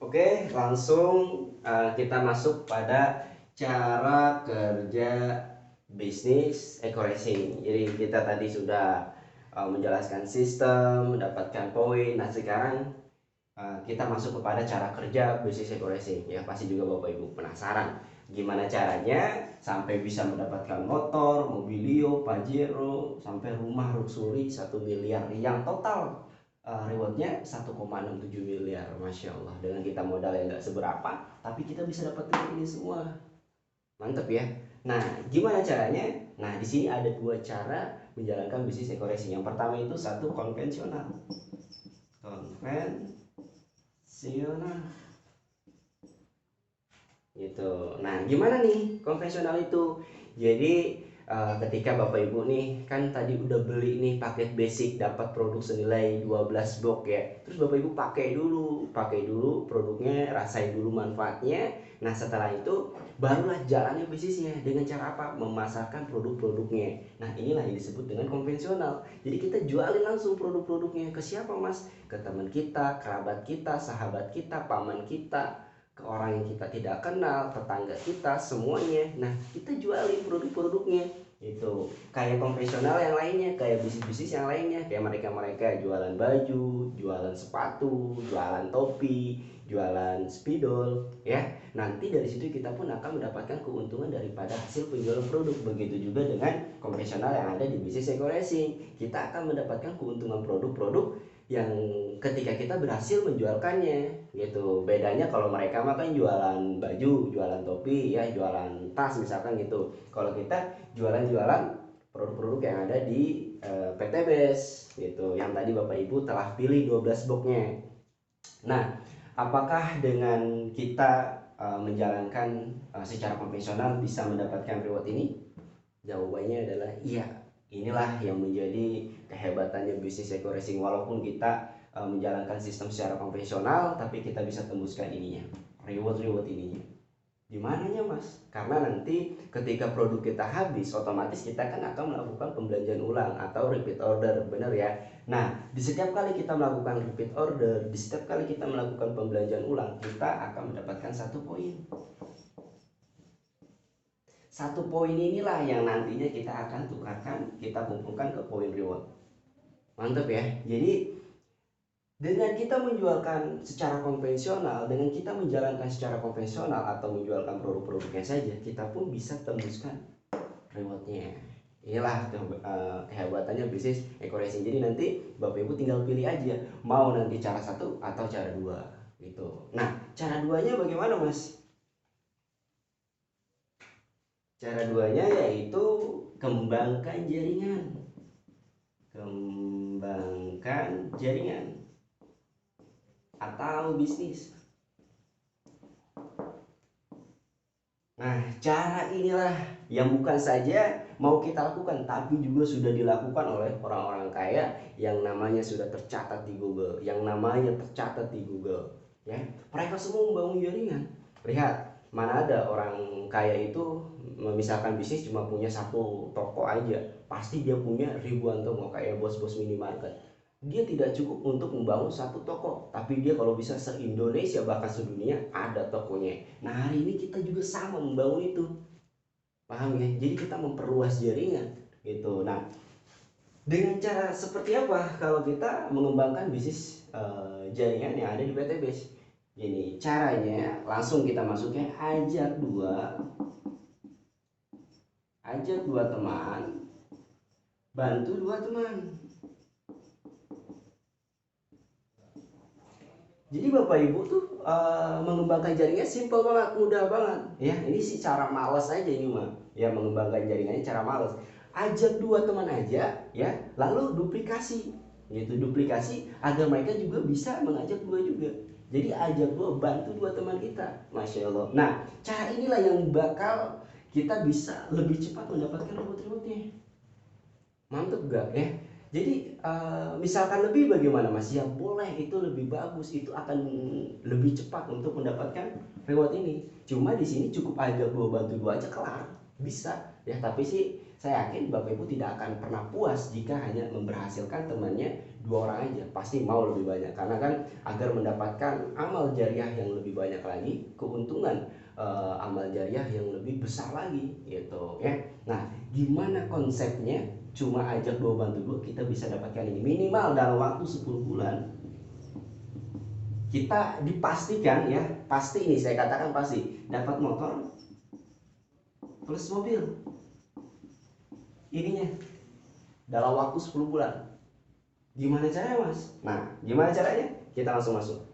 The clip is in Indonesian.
Oke, langsung kita masuk pada cara kerja bisnis eco-racing. Jadi kita tadi sudah menjelaskan sistem, mendapatkan poin. Nah sekarang kita masuk kepada cara kerja bisnis eco-racing. Ya pasti juga Bapak Ibu penasaran gimana caranya sampai bisa mendapatkan motor, mobilio, pajero, sampai rumah luxury 1 miliar yang total rewardnya 1,67 miliar. Masya Allah, dengan kita modal yang nggak seberapa tapi kita bisa dapetin ini semua. Mantep ya. Nah gimana caranya? Nah di sini ada dua cara menjalankan bisnis eco-racing. Yang pertama itu satu konvensional. Gitu. Nah gimana nih konvensional itu? Jadi ketika Bapak Ibu nih kan tadi udah beli nih paket basic, dapat produk senilai 12 box ya, terus Bapak Ibu pakai dulu produknya, rasain dulu manfaatnya. Nah setelah itu barulah jalannya bisnisnya. Dengan cara apa? Memasarkan produk-produknya. Nah inilah yang disebut dengan konvensional. Jadi kita jualin langsung produk-produknya ke siapa mas? Ke teman kita, kerabat kita, sahabat kita, paman kita, ke orang yang kita tidak kenal, tetangga kita, semuanya. Nah kita jualin produk-produknya. Itu kayak konvensional yang lainnya, kayak bisnis-bisnis yang lainnya, kayak mereka jualan baju, jualan sepatu, jualan topi, jualan spidol ya. Nanti dari situ kita pun akan mendapatkan keuntungan daripada hasil penjualan produk. Begitu juga dengan konvensional yang ada di bisnis eco-racing, kita akan mendapatkan keuntungan produk-produk yang ketika kita berhasil menjualkannya gitu. Bedanya kalau mereka mah kan jualan baju, jualan topi ya, jualan tas misalkan gitu. Kalau kita jualan-jualan produk-produk yang ada di PTBS gitu, yang tadi Bapak Ibu telah pilih 12 boxnya. Nah apakah dengan kita menjalankan secara konvensional bisa mendapatkan reward ini? Jawabannya adalah iya. Inilah yang menjadi kehebatannya bisnis eco-racing. Walaupun kita menjalankan sistem secara konvensional, tapi kita bisa tembuskan ininya, reward ininya. Di mananya mas? Karena nanti ketika produk kita habis, otomatis kita kan akan melakukan pembelanjaan ulang atau repeat order, bener ya? Nah, di setiap kali kita melakukan repeat order, di setiap kali kita melakukan pembelanjaan ulang, kita akan mendapatkan 1 poin. 1 poin inilah yang nantinya kita akan tukarkan, kita kumpulkan ke poin reward. Mantap ya. Jadi dengan kita menjualkan secara konvensional, dengan kita menjalankan secara konvensional atau menjualkan produk-produknya saja, kita pun bisa tembuskan rewardnya. Inilah kehebatannya bisnis eco-racing. Jadi nanti Bapak Ibu tinggal pilih aja, mau nanti cara satu atau cara dua gitu. Nah cara duanya bagaimana mas? Cara duanya yaitu kembangkan jaringan. Kembangkan jaringan atau bisnis. Nah, cara inilah yang bukan saja mau kita lakukan, tapi juga sudah dilakukan oleh orang-orang kaya yang namanya sudah tercatat di Google, ya. Mereka semua membangun jaringan. Lihat, mana ada orang kaya itu misalkan bisnis cuma punya satu toko aja, pasti dia punya ribuan toko kayak bos-bos minimarket. Dia tidak cukup untuk membangun satu toko, tapi dia kalau bisa se-Indonesia bahkan sedunia ada tokonya. Nah hari ini kita juga sama membangun itu, paham ya? Jadi kita memperluas jaringan gitu. Nah dengan cara seperti apa kalau kita mengembangkan bisnis jaringan yang ada di PTBS? Ini caranya, langsung kita masuknya, ajak dua teman, bantu dua teman. Jadi Bapak Ibu tuh mengembangkan jaringan simple banget, mudah banget. Ya, ini sih cara males aja ini mah. Ya, mengembangkan jaringannya cara males. Ajak dua teman aja, ya, lalu duplikasi. Gitu, duplikasi agar mereka juga bisa mengajak dua juga. Jadi ajak dua, bantu dua teman kita. Masya Allah. Nah, cara inilah yang bakal kita bisa lebih cepat mendapatkan reward-rewardnya. Mantep gak ya? Jadi misalkan lebih bagaimana mas? Ya boleh, itu lebih bagus, itu akan lebih cepat untuk mendapatkan reward ini. Cuma di sini cukup aja dua bantu dua aja kelar, bisa ya. Tapi sih saya yakin bapak ibu tidak akan pernah puas jika hanya memberhasilkan temannya dua orang aja pasti mau lebih banyak, karena kan agar mendapatkan amal jariah yang lebih banyak lagi, keuntungan amal jariah yang lebih besar lagi gitu ya. Nah, gimana konsepnya? Cuma ajak dua bantu dua kita bisa dapatkan ini minimal dalam waktu 10 bulan. Kita dipastikan ya, pasti ini saya katakan pasti dapat motor plus mobil ininya dalam waktu 10 bulan. Gimana caranya, Mas? Nah, gimana caranya? Kita langsung masuk.